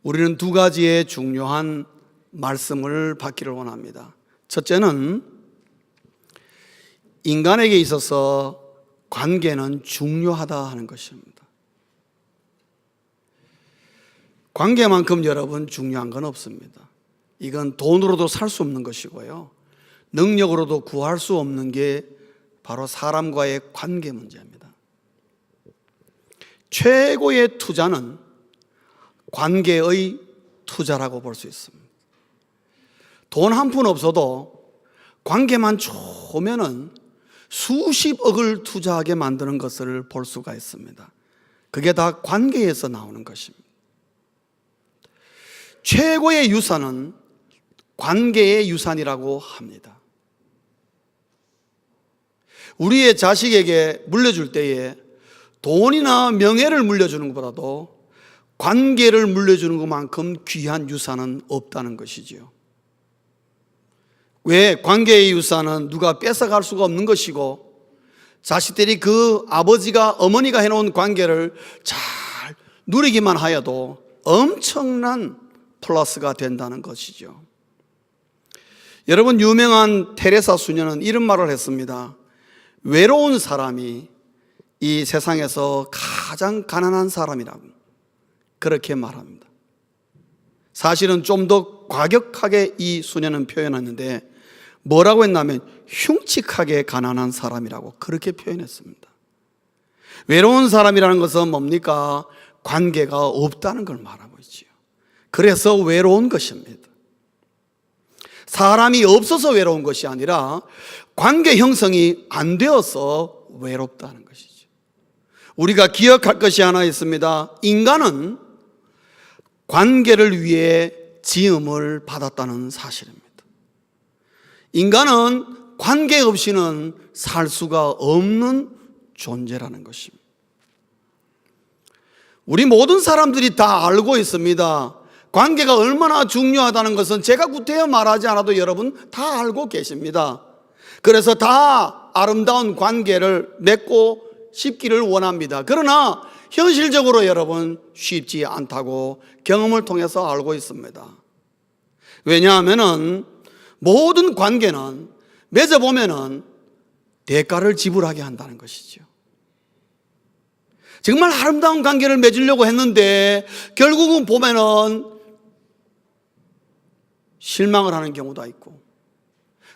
우리는 두 가지의 중요한 말씀을 받기를 원합니다. 첫째는 인간에게 있어서 관계는 중요하다 하는 것입니다. 관계만큼 여러분 중요한 건 없습니다. 이건 돈으로도 살 수 없는 것이고요, 능력으로도 구할 수 없는 게 바로 사람과의 관계 문제입니다. 최고의 투자는 관계의 투자라고 볼 수 있습니다. 돈 한 푼 없어도 관계만 좋으면은 수십억을 투자하게 만드는 것을 볼 수가 있습니다. 그게 다 관계에서 나오는 것입니다. 최고의 유산은 관계의 유산이라고 합니다. 우리의 자식에게 물려줄 때에 돈이나 명예를 물려주는 것보다도 관계를 물려주는 것만큼 귀한 유산은 없다는 것이지요. 왜? 관계의 유산은 누가 뺏어갈 수가 없는 것이고, 자식들이 그 아버지가 어머니가 해놓은 관계를 잘 누리기만 하여도 엄청난 플러스가 된다는 것이죠. 여러분, 유명한 테레사 수녀는 이런 말을 했습니다. 외로운 사람이 이 세상에서 가장 가난한 사람이라고 그렇게 말합니다. 사실은 좀 더 과격하게 이 수녀는 표현했는데 뭐라고 했냐면 흉측하게 가난한 사람이라고 그렇게 표현했습니다. 외로운 사람이라는 것은 뭡니까? 관계가 없다는 걸 말하고 있지요. 그래서 외로운 것입니다. 사람이 없어서 외로운 것이 아니라 관계 형성이 안 되어서 외롭다는 것이죠. 우리가 기억할 것이 하나 있습니다. 인간은 관계를 위해 지음을 받았다는 사실입니다. 인간은 관계 없이는 살 수가 없는 존재라는 것입니다. 우리 모든 사람들이 다 알고 있습니다. 관계가 얼마나 중요하다는 것은 제가 구태여 말하지 않아도 여러분 다 알고 계십니다. 그래서 다 아름다운 관계를 맺고 싶기를 원합니다. 그러나 현실적으로 여러분 쉽지 않다고 경험을 통해서 알고 있습니다. 왜냐하면 모든 관계는 맺어보면 대가를 지불하게 한다는 것이죠. 정말 아름다운 관계를 맺으려고 했는데 결국은 보면은 실망을 하는 경우도 있고,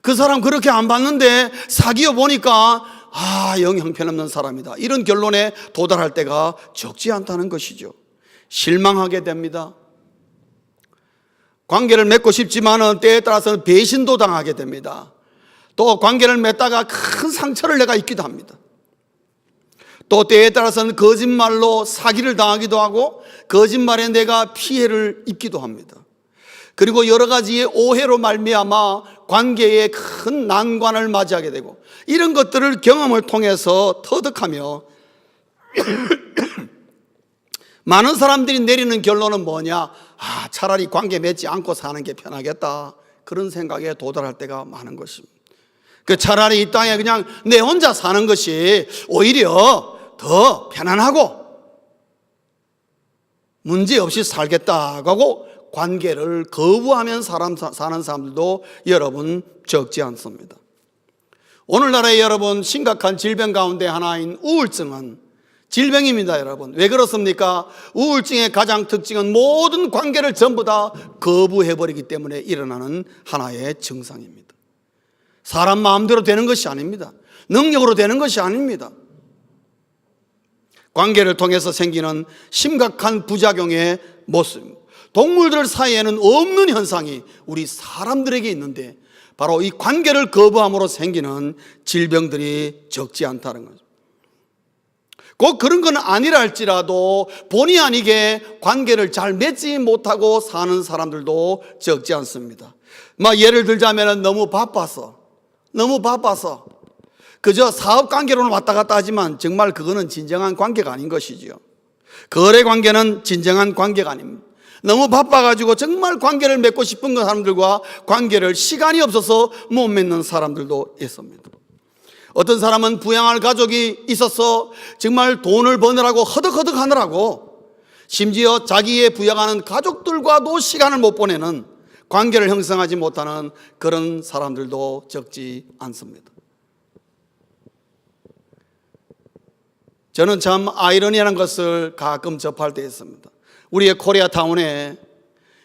그 사람 그렇게 안 봤는데 사귀어 보니까 영 형편없는 사람이다, 이런 결론에 도달할 때가 적지 않다는 것이죠. 실망하게 됩니다. 관계를 맺고 싶지만은 때에 따라서는 배신도 당하게 됩니다. 또 관계를 맺다가 큰 상처를 내가 입기도 합니다. 또 때에 따라서는 거짓말로 사기를 당하기도 하고 거짓말에 내가 피해를 입기도 합니다. 그리고 여러 가지의 오해로 말미암아 관계에 큰 난관을 맞이하게 되고, 이런 것들을 경험을 통해서 터득하며 많은 사람들이 내리는 결론은 뭐냐? 차라리 관계 맺지 않고 사는 게 편하겠다, 그런 생각에 도달할 때가 많은 것입니다. 차라리 이 땅에 그냥 내 혼자 사는 것이 오히려 더 편안하고 문제없이 살겠다고 하고 관계를 거부하면 사는 사람들도 여러분 적지 않습니다. 오늘날의 여러분 심각한 질병 가운데 하나인 우울증은 질병입니다. 여러분, 왜 그렇습니까? 우울증의 가장 특징은 모든 관계를 전부 다 거부해버리기 때문에 일어나는 하나의 증상입니다. 사람 마음대로 되는 것이 아닙니다. 능력으로 되는 것이 아닙니다. 관계를 통해서 생기는 심각한 부작용의 모습입니다. 동물들 사이에는 없는 현상이 우리 사람들에게 있는데 바로 이 관계를 거부함으로 생기는 질병들이 적지 않다는 거죠. 꼭 그런 건 아니라 할지라도 본의 아니게 관계를 잘 맺지 못하고 사는 사람들도 적지 않습니다. 예를 들자면 너무 바빠서 그저 사업 관계로는 왔다 갔다 하지만 정말 그거는 진정한 관계가 아닌 것이지요. 거래 관계는 진정한 관계가 아닙니다. 너무 바빠가지고 정말 관계를 맺고 싶은 사람들과 관계를 시간이 없어서 못 맺는 사람들도 있습니다. 어떤 사람은 부양할 가족이 있어서 정말 돈을 버느라고 허덕허덕 하느라고 심지어 자기의 부양하는 가족들과도 시간을 못 보내는, 관계를 형성하지 못하는 그런 사람들도 적지 않습니다. 저는 참 아이러니한 것을 가끔 접할 때 있습니다. 우리의 코리아타운에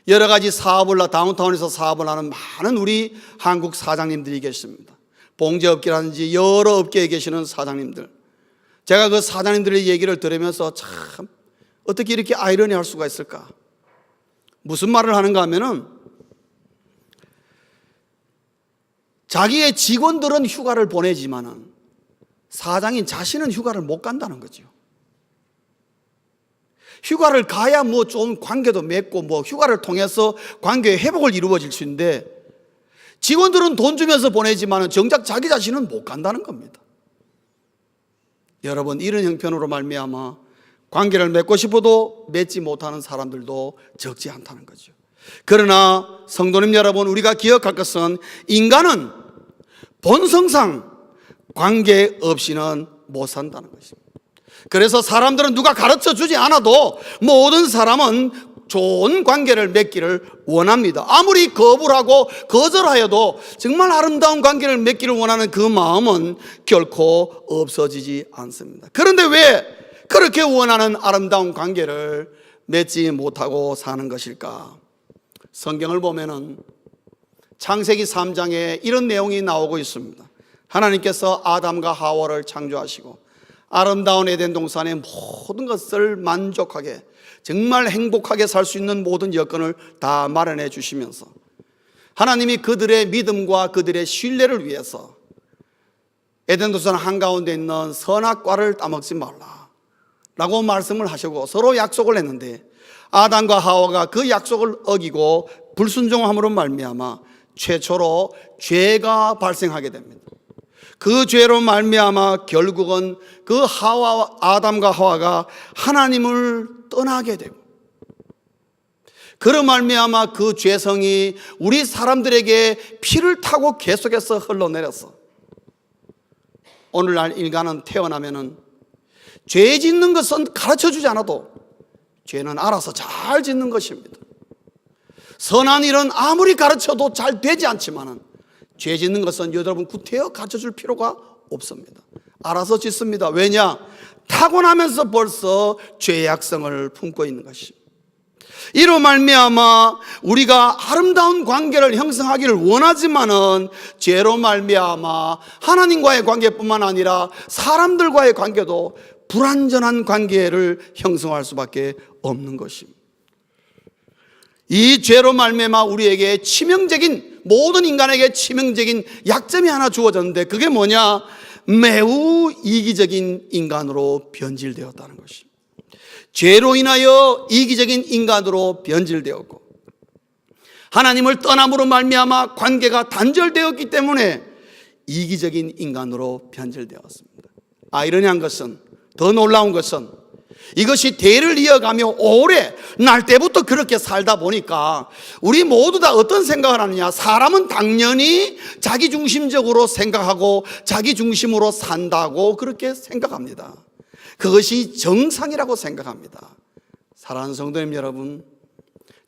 여러 가지 다운타운에서 사업을 하는 많은 우리 한국 사장님들이 계십니다. 봉제업계라든지 여러 업계에 계시는 사장님들, 제가 그 사장님들의 얘기를 들으면서 참 어떻게 이렇게 아이러니할 수가 있을까? 무슨 말을 하는가 하면은, 자기의 직원들은 휴가를 보내지만은 사장인 자신은 휴가를 못 간다는 거죠. 휴가를 가야 뭐 좀 관계도 맺고 뭐 휴가를 통해서 관계의 회복을 이루어질 수 있는데, 직원들은 돈 주면서 보내지만은 정작 자기 자신은 못 간다는 겁니다. 여러분, 이런 형편으로 말미암아 관계를 맺고 싶어도 맺지 못하는 사람들도 적지 않다는 거죠. 그러나 성도님 여러분, 우리가 기억할 것은 인간은 본성상 관계 없이는 못 산다는 것입니다. 그래서 사람들은 누가 가르쳐 주지 않아도 모든 사람은 좋은 관계를 맺기를 원합니다. 아무리 거부를 하고 거절하여도 정말 아름다운 관계를 맺기를 원하는 그 마음은 결코 없어지지 않습니다. 그런데 왜 그렇게 원하는 아름다운 관계를 맺지 못하고 사는 것일까? 성경을 보면은 창세기 3장에 이런 내용이 나오고 있습니다. 하나님께서 아담과 하와를 창조하시고 아름다운 에덴 동산의 모든 것을 만족하게, 정말 행복하게 살 수 있는 모든 여건을 다 마련해 주시면서 하나님이 그들의 믿음과 그들의 신뢰를 위해서 에덴 동산 한가운데 있는 선악과를 따먹지 말라 라고 말씀을 하시고 서로 약속을 했는데, 아담과 하와가 그 약속을 어기고 불순종함으로 말미암아 최초로 죄가 발생하게 됩니다. 그 죄로 말미암아 결국은 그 아담과 하와가 하나님을 떠나게 되고, 그로 말미암아 그 죄성이 우리 사람들에게 피를 타고 계속해서 흘러내렸어. 오늘날 인간은 태어나면은 죄 짓는 것은 가르쳐 주지 않아도 죄는 알아서 잘 짓는 것입니다. 선한 일은 아무리 가르쳐도 잘 되지 않지만은 죄 짓는 것은 여러분 구태여 가르쳐 줄 필요가 없습니다. 알아서 짓습니다. 왜냐? 타고나면서 벌써 죄악성을 품고 있는 것입니다. 이로 말미암아 우리가 아름다운 관계를 형성하기를 원하지만은 죄로 말미암아 하나님과의 관계뿐만 아니라 사람들과의 관계도 불완전한 관계를 형성할 수밖에 없는 것입니다. 이 죄로 말미암아 우리에게 치명적인, 모든 인간에게 치명적인 약점이 하나 주어졌는데, 그게 뭐냐? 매우 이기적인 인간으로 변질되었다는 것입니다. 죄로 인하여 이기적인 인간으로 변질되었고, 하나님을 떠남으로 말미암아 관계가 단절되었기 때문에 이기적인 인간으로 변질되었습니다. 아이러니한 것은, 더 놀라운 것은 이것이 대를 이어가며 오래 날 때부터 그렇게 살다 보니까 우리 모두 다 어떤 생각을 하느냐? 사람은 당연히 자기중심적으로 생각하고 자기중심으로 산다고 그렇게 생각합니다. 그것이 정상이라고 생각합니다. 사랑하는 성도님 여러분,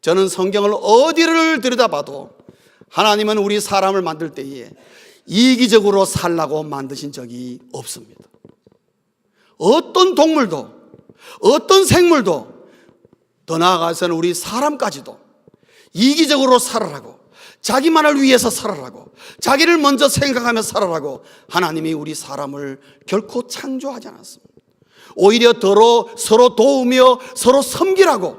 저는 성경을 어디를 들여다봐도 하나님은 우리 사람을 만들 때에 이기적으로 살라고 만드신 적이 없습니다. 어떤 동물도, 어떤 생물도, 더 나아가서는 우리 사람까지도 이기적으로 살아라고, 자기만을 위해서 살아라고, 자기를 먼저 생각하며 살아라고 하나님이 우리 사람을 결코 창조하지 않았습니다. 오히려 서로 도우며 서로 섬기라고,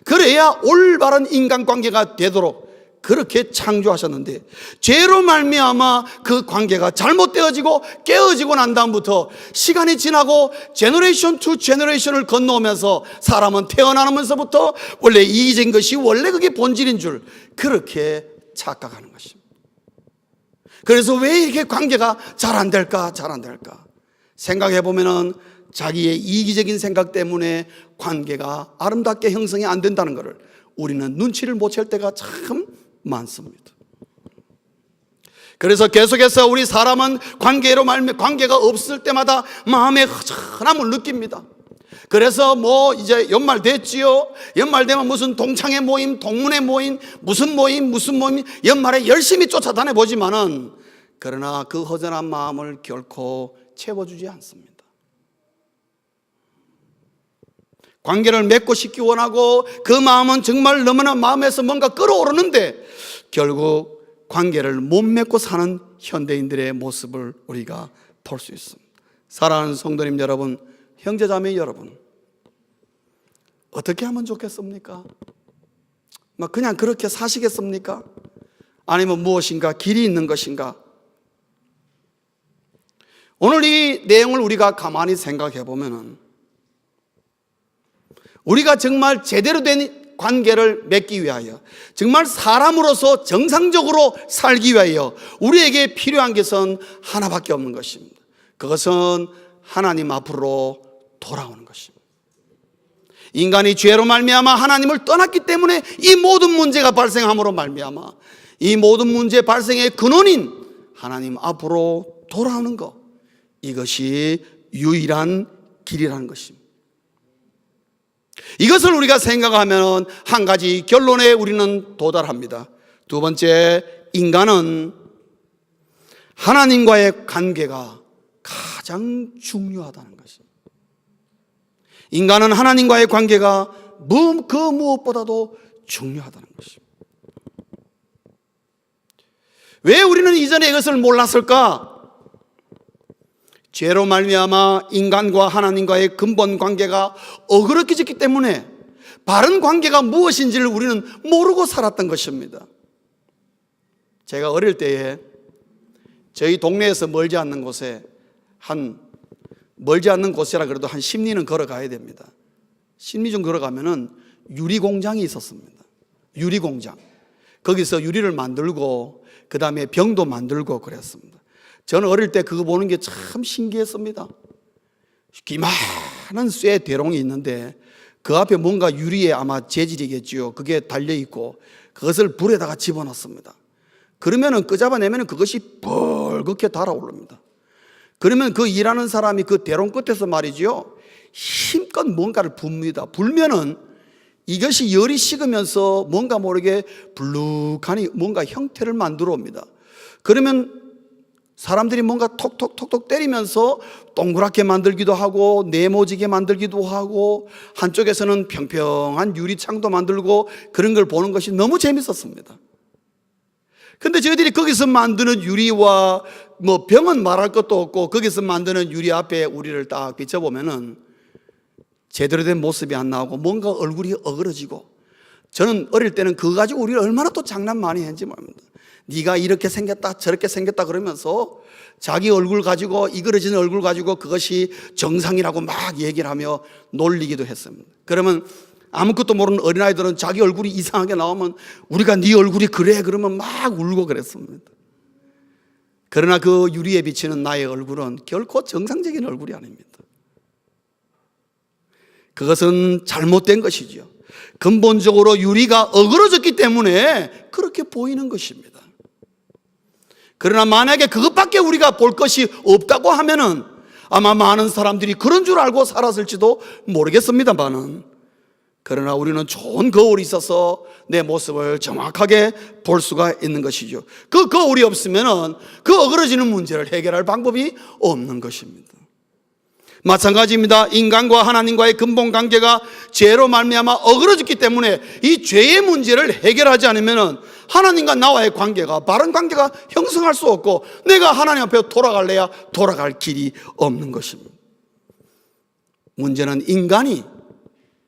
그래야 올바른 인간관계가 되도록 그렇게 창조하셨는데, 죄로 말미암아 그 관계가 잘못되어지고 깨어지고 난 다음부터 시간이 지나고 제너레이션 투 제너레이션을 건너오면서 사람은 태어나면서부터 원래 이기적인 것이 원래 그게 본질인 줄 그렇게 착각하는 것입니다. 그래서 왜 이렇게 관계가 잘 안 될까? 생각해 보면은 자기의 이기적인 생각 때문에 관계가 아름답게 형성이 안 된다는 것을 우리는 눈치를 못 챌 때가 참 많습니다. 그래서 계속해서 우리 사람은 관계가 없을 때마다 마음의 허전함을 느낍니다. 그래서 뭐 이제 연말 됐지요. 연말 되면 무슨 동창회 모임, 동문회 모임, 무슨 모임, 연말에 열심히 쫓아다녀 보지만은 그러나 그 허전한 마음을 결코 채워주지 않습니다. 관계를 맺고 싶기 원하고 그 마음은 정말 너무나 마음에서 뭔가 끌어오르는데 결국 관계를 못 맺고 사는 현대인들의 모습을 우리가 볼 수 있습니다. 사랑하는 성도님 여러분, 형제자매 여러분, 어떻게 하면 좋겠습니까? 그냥 그렇게 사시겠습니까? 아니면 무엇인가 길이 있는 것인가? 오늘 이 내용을 우리가 가만히 생각해 보면은 우리가 정말 제대로 된 관계를 맺기 위하여, 정말 사람으로서 정상적으로 살기 위하여 우리에게 필요한 것은 하나밖에 없는 것입니다. 그것은 하나님 앞으로 돌아오는 것입니다. 인간이 죄로 말미암아 하나님을 떠났기 때문에 이 모든 문제가 발생함으로 말미암아 이 모든 문제 발생의 근원인 하나님 앞으로 돌아오는 것, 이것이 유일한 길이라는 것입니다. 이것을 우리가 생각하면 한 가지 결론에 우리는 도달합니다. 두 번째, 인간은 하나님과의 관계가 가장 중요하다는 것입니다. 인간은 하나님과의 관계가 그 무엇보다도 중요하다는 것입니다. 왜 우리는 이전에 이것을 몰랐을까? 죄로 말미암아 인간과 하나님과의 근본 관계가 어그러져졌기 때문에 바른 관계가 무엇인지를 우리는 모르고 살았던 것입니다. 제가 어릴 때에 저희 동네에서 멀지 않는 곳에 멀지 않는 곳이라 그래도 한 10리는 걸어가야 됩니다. 10리 좀 걸어가면은 유리공장이 있었습니다. 유리공장. 거기서 유리를 만들고 그 다음에 병도 만들고 그랬습니다. 저는 어릴 때 그거 보는 게 참 신기했습니다. 기만한 쇠 대롱이 있는데 그 앞에 뭔가 유리에 아마 재질이겠죠. 그게 달려있고 그것을 불에다가 집어넣습니다. 그러면은 끄잡아내면 그것이 벌겋게 달아오릅니다. 그러면 그 일하는 사람이 그 대롱 끝에서 말이죠, 힘껏 뭔가를 붑니다. 불면은 이것이 열이 식으면서 뭔가 모르게 불룩하니 뭔가 형태를 만들어 옵니다. 그러면 사람들이 뭔가 톡톡톡톡 때리면서 동그랗게 만들기도 하고 네모지게 만들기도 하고 한쪽에서는 평평한 유리창도 만들고 그런 걸 보는 것이 너무 재밌었습니다. 근데 저희들이 거기서 만드는 유리와 뭐 병은 말할 것도 없고 거기서 만드는 유리 앞에 우리를 딱 비춰보면은 제대로 된 모습이 안 나오고 뭔가 얼굴이 어그러지고, 저는 어릴 때는 그거 가지고 우리를 얼마나 또 장난 많이 했는지 모릅니다. 네가 이렇게 생겼다 저렇게 생겼다 그러면서 자기 얼굴 가지고, 이그러진 얼굴 가지고 그것이 정상이라고 막 얘기를 하며 놀리기도 했습니다. 그러면 아무것도 모르는 어린아이들은 자기 얼굴이 이상하게 나오면 우리가 네 얼굴이 그래 그러면 막 울고 그랬습니다. 그러나 그 유리에 비치는 나의 얼굴은 결코 정상적인 얼굴이 아닙니다. 그것은 잘못된 것이죠. 근본적으로 유리가 어그러졌기 때문에 그렇게 보이는 것입니다. 그러나 만약에 그것밖에 우리가 볼 것이 없다고 하면은 아마 많은 사람들이 그런 줄 알고 살았을지도 모르겠습니다만은, 그러나 우리는 좋은 거울이 있어서 내 모습을 정확하게 볼 수가 있는 것이죠. 그 거울이 없으면은 그 어그러지는 문제를 해결할 방법이 없는 것입니다. 마찬가지입니다. 인간과 하나님과의 근본 관계가 죄로 말미암아 어그러졌기 때문에 이 죄의 문제를 해결하지 않으면 하나님과 나와의 관계가, 바른 관계가 형성할 수 없고 내가 하나님 앞에 돌아갈래야 돌아갈 길이 없는 것입니다. 문제는 인간이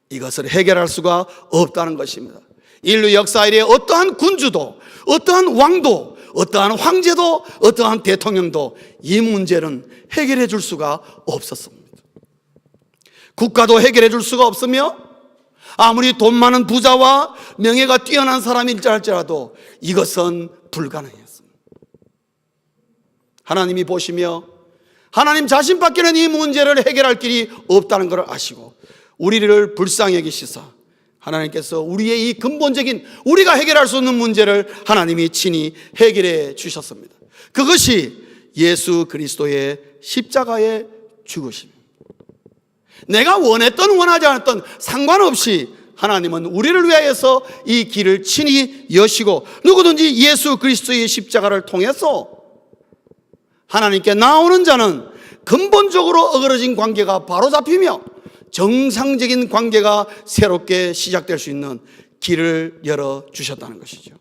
이것을 해결할 수가 없다는 것입니다. 인류 역사 이래 어떠한 군주도, 어떠한 왕도, 어떠한 황제도, 어떠한 대통령도 이 문제는 해결해 줄 수가 없었습니다. 국가도 해결해 줄 수가 없으며 아무리 돈 많은 부자와 명예가 뛰어난 사람일지 할지라도 이것은 불가능했습니다. 하나님이 보시며 하나님 자신밖에는 이 문제를 해결할 길이 없다는 것을 아시고 우리를 불쌍히 여기시사 하나님께서 우리의 이 근본적인, 우리가 해결할 수 없는 문제를 하나님이 친히 해결해 주셨습니다. 그것이 예수 그리스도의 십자가의 죽으심. 내가 원했던 원하지 않았던 상관없이 하나님은 우리를 위하여서 이 길을 친히 여시고 누구든지 예수 그리스도의 십자가를 통해서 하나님께 나오는 자는 근본적으로 어그러진 관계가 바로잡히며 정상적인 관계가 새롭게 시작될 수 있는 길을 열어주셨다는 것이죠.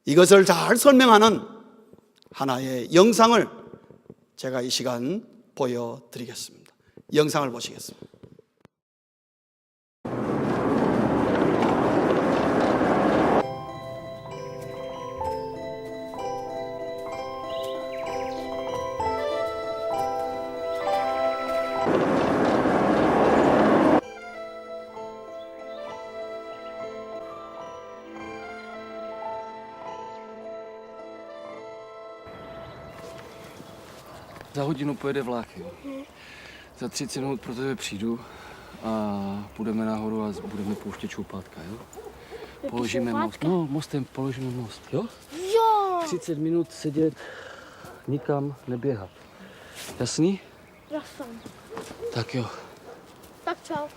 이것을 잘 설명하는 하나의 영상을 제가 이 시간 보여드리겠습니다. 영상을 보시겠습니다. Za hodinu pojede vlak, jo. Za 30 minut pro tebe přijdu a půjdeme nahoru a budeme pouštět šoupátka, jo. Položíme most. No, mostem položíme most, jo? Jo, 30 minut sedět, nikam neběhat. Jasný? jasný. Tak jo. Tak čau.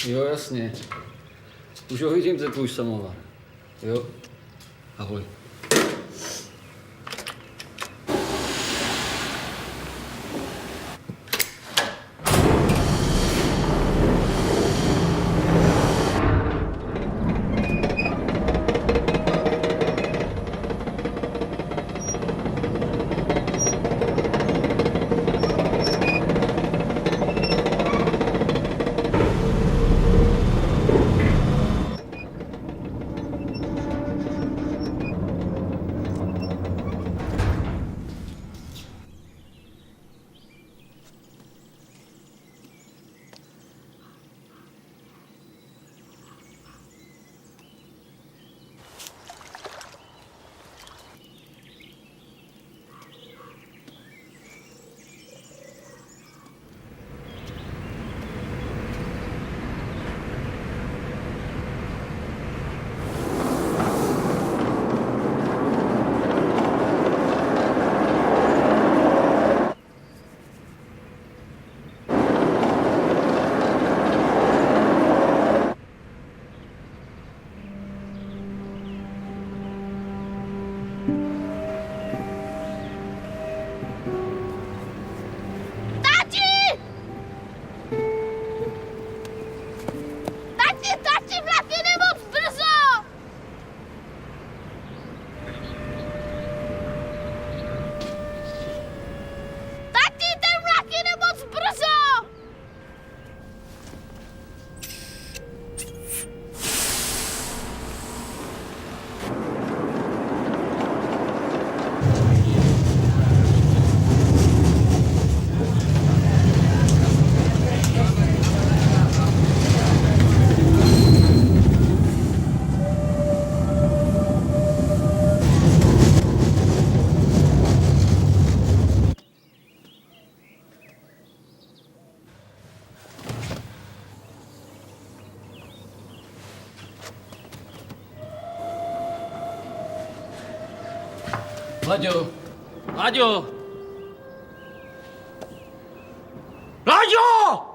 Jo, jasně. Už ho vidím, ten tvůj samovar. Jo? Ahoj. Tati, vlak jede moc brzo! Tati, ten vlak jede moc brzo! Láďo! Láďo! Láďo!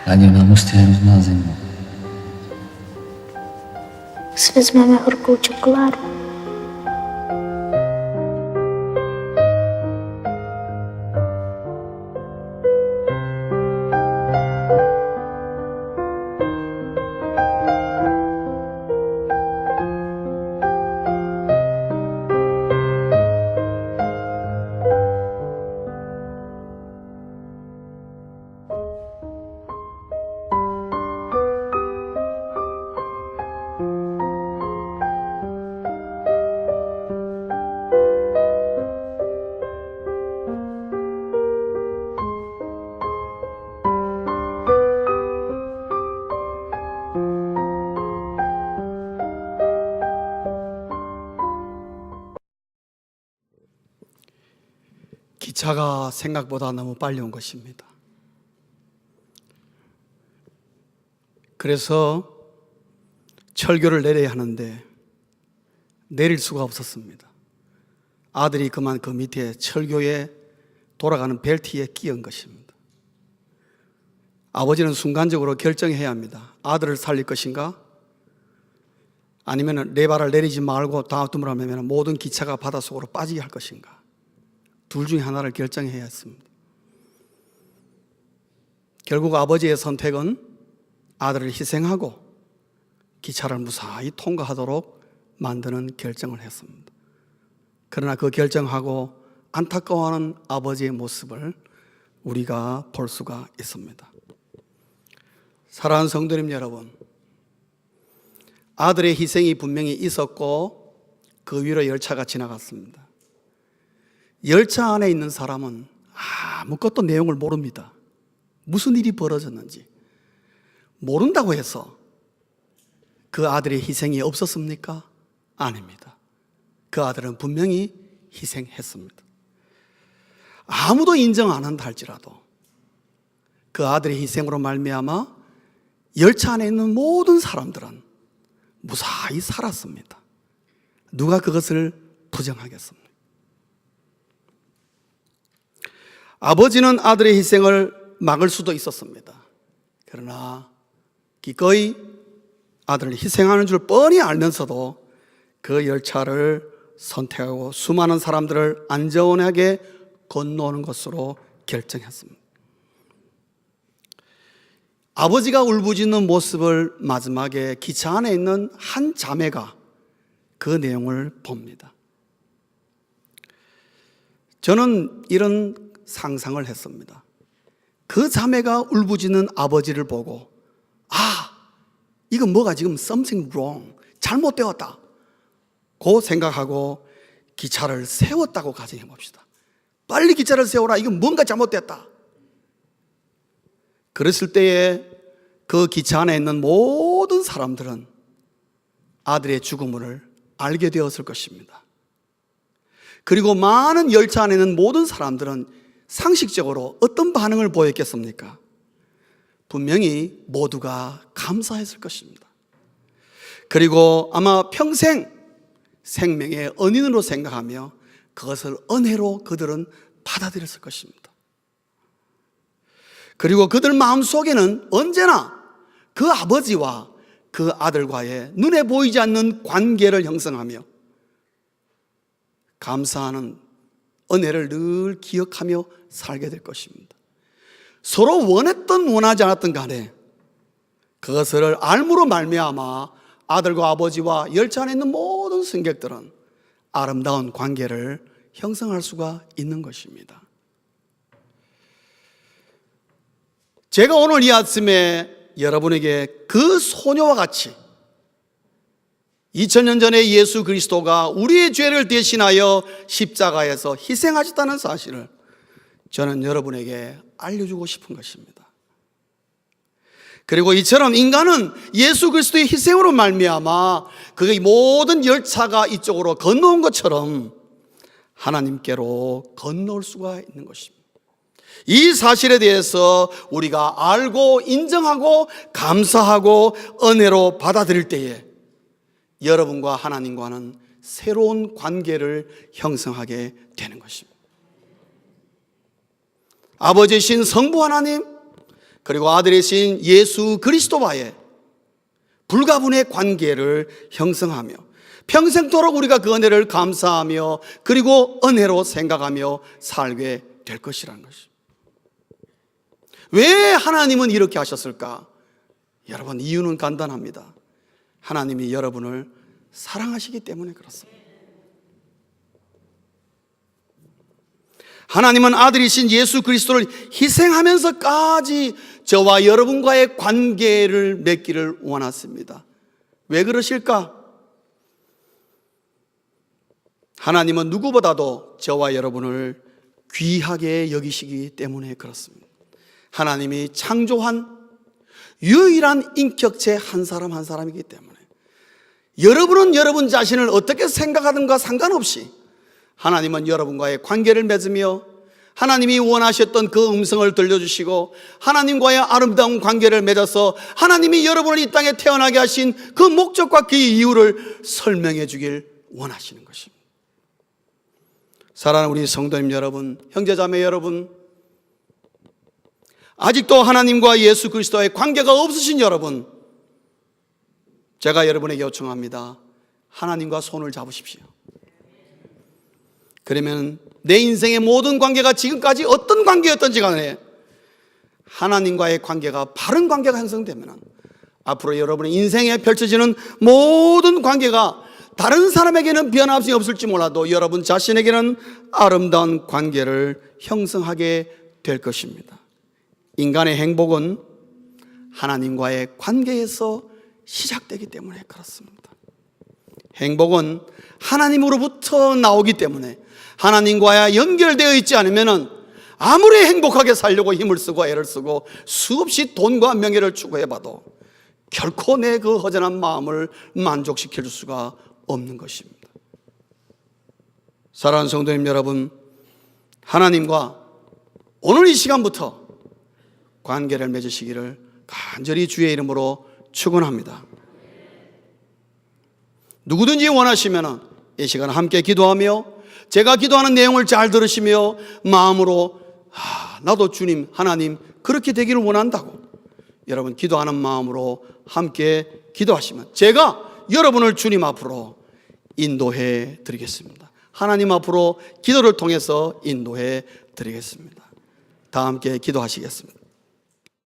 Ani musste jen na zimu. Si vezmeme horkou čokoládu. 기차가 생각보다 너무 빨리 온 것입니다. 그래서 철교를 내려야 하는데 내릴 수가 없었습니다. 아들이 그만 그 밑에 철교에 돌아가는 벨트에 끼은 것입니다. 아버지는 순간적으로 결정해야 합니다. 아들을 살릴 것인가? 아니면 내 발을 내리지 말고 다툼을 하면 모든 기차가 바닷속으로 빠지게 할 것인가? 둘 중에 하나를 결정해야 했습니다. 결국 아버지의 선택은 아들을 희생하고 기차를 무사히 통과하도록 만드는 결정을 했습니다. 그러나 그 결정하고 안타까워하는 아버지의 모습을 우리가 볼 수가 있습니다. 사랑하는 성도님 여러분, 아들의 희생이 분명히 있었고 그 위로 열차가 지나갔습니다. 열차 안에 있는 사람은 아무것도 내용을 모릅니다. 무슨 일이 벌어졌는지 모른다고 해서 그 아들의 희생이 없었습니까? 아닙니다. 그 아들은 분명히 희생했습니다. 아무도 인정 안 한다 할지라도 그 아들의 희생으로 말미암아 열차 안에 있는 모든 사람들은 무사히 살았습니다. 누가 그것을 부정하겠습니까? 아버지는 아들의 희생을 막을 수도 있었습니다. 그러나 기꺼이 아들을 희생하는 줄 뻔히 알면서도 그 열차를 선택하고 수많은 사람들을 안전하게 건너오는 것으로 결정했습니다. 아버지가 울부짖는 모습을 마지막에 기차 안에 있는 한 자매가 그 내용을 봅니다. 저는 이런 상상을 했습니다. 그 자매가 울부짖는 아버지를 보고 이건 뭐가 지금 something wrong, 잘못되었다 고 생각하고 기차를 세웠다고 가정해 봅시다. 빨리 기차를 세워라, 이건 뭔가 잘못됐다. 그랬을 때에 그 기차 안에 있는 모든 사람들은 아들의 죽음을 알게 되었을 것입니다. 그리고 많은 열차 안에 있는 모든 사람들은 상식적으로 어떤 반응을 보였겠습니까? 분명히 모두가 감사했을 것입니다. 그리고 아마 평생 생명의 은인으로 생각하며 그것을 은혜로 그들은 받아들였을 것입니다. 그리고 그들 마음속에는 언제나 그 아버지와 그 아들과의 눈에 보이지 않는 관계를 형성하며 감사하는 은혜를 늘 기억하며 살게 될 것입니다. 서로 원했든 원하지 않았든 간에 그것을 알므로 말미암아 아들과 아버지와 열차 안에 있는 모든 승객들은 아름다운 관계를 형성할 수가 있는 것입니다. 제가 오늘 이 아침에 여러분에게 그 소녀와 같이 2000년 전에 예수 그리스도가 우리의 죄를 대신하여 십자가에서 희생하셨다는 사실을 저는 여러분에게 알려주고 싶은 것입니다. 그리고 이처럼 인간은 예수 그리스도의 희생으로 말미암아 그 모든 열차가 이쪽으로 건너온 것처럼 하나님께로 건너올 수가 있는 것입니다. 이 사실에 대해서 우리가 알고 인정하고 감사하고 은혜로 받아들일 때에 여러분과 하나님과는 새로운 관계를 형성하게 되는 것입니다. 아버지이신 성부 하나님 그리고 아들이신 예수 그리스도와의 불가분의 관계를 형성하며 평생토록 우리가 그 은혜를 감사하며 그리고 은혜로 생각하며 살게 될 것이라는 것입니다. 왜 하나님은 이렇게 하셨을까? 여러분, 이유는 간단합니다. 하나님이 여러분을 사랑하시기 때문에 그렇습니다. 하나님은 아들이신 예수 그리스도를 희생하면서까지 저와 여러분과의 관계를 맺기를 원하십니다. 왜 그러실까? 하나님은 누구보다도 저와 여러분을 귀하게 여기시기 때문에 그렇습니다. 하나님이 창조한 유일한 인격체 한 사람 한 사람이기 때문에 여러분은 여러분 자신을 어떻게 생각하든가 상관없이 하나님은 여러분과의 관계를 맺으며 하나님이 원하셨던 그 음성을 들려주시고 하나님과의 아름다운 관계를 맺어서 하나님이 여러분을 이 땅에 태어나게 하신 그 목적과 그 이유를 설명해 주길 원하시는 것입니다. 사랑하는 우리 성도님 여러분, 형제자매 여러분, 아직도 하나님과 예수 그리스도의 관계가 없으신 여러분, 제가 여러분에게 요청합니다. 하나님과 손을 잡으십시오. 그러면 내 인생의 모든 관계가 지금까지 어떤 관계였던지 간에 하나님과의 관계가 바른 관계가 형성되면 앞으로 여러분의 인생에 펼쳐지는 모든 관계가 다른 사람에게는 변함이 없을지 몰라도 여러분 자신에게는 아름다운 관계를 형성하게 될 것입니다. 인간의 행복은 하나님과의 관계에서 시작되기 때문에 그렇습니다. 행복은 하나님으로부터 나오기 때문에 하나님과 연결되어 있지 않으면 아무리 행복하게 살려고 힘을 쓰고 애를 쓰고 수없이 돈과 명예를 추구해봐도 결코 내 그 허전한 마음을 만족시킬 수가 없는 것입니다. 사랑하는 성도님 여러분, 하나님과 오늘 이 시간부터 관계를 맺으시기를 간절히 주의 이름으로 축원합니다. 누구든지 원하시면 이 시간 함께 기도하며 제가 기도하는 내용을 잘 들으시며 마음으로 나도 주님 하나님 그렇게 되기를 원한다고 여러분 기도하는 마음으로 함께 기도하시면 제가 여러분을 주님 앞으로 인도해 드리겠습니다. 하나님 앞으로 기도를 통해서 인도해 드리겠습니다. 다 함께 기도하시겠습니다.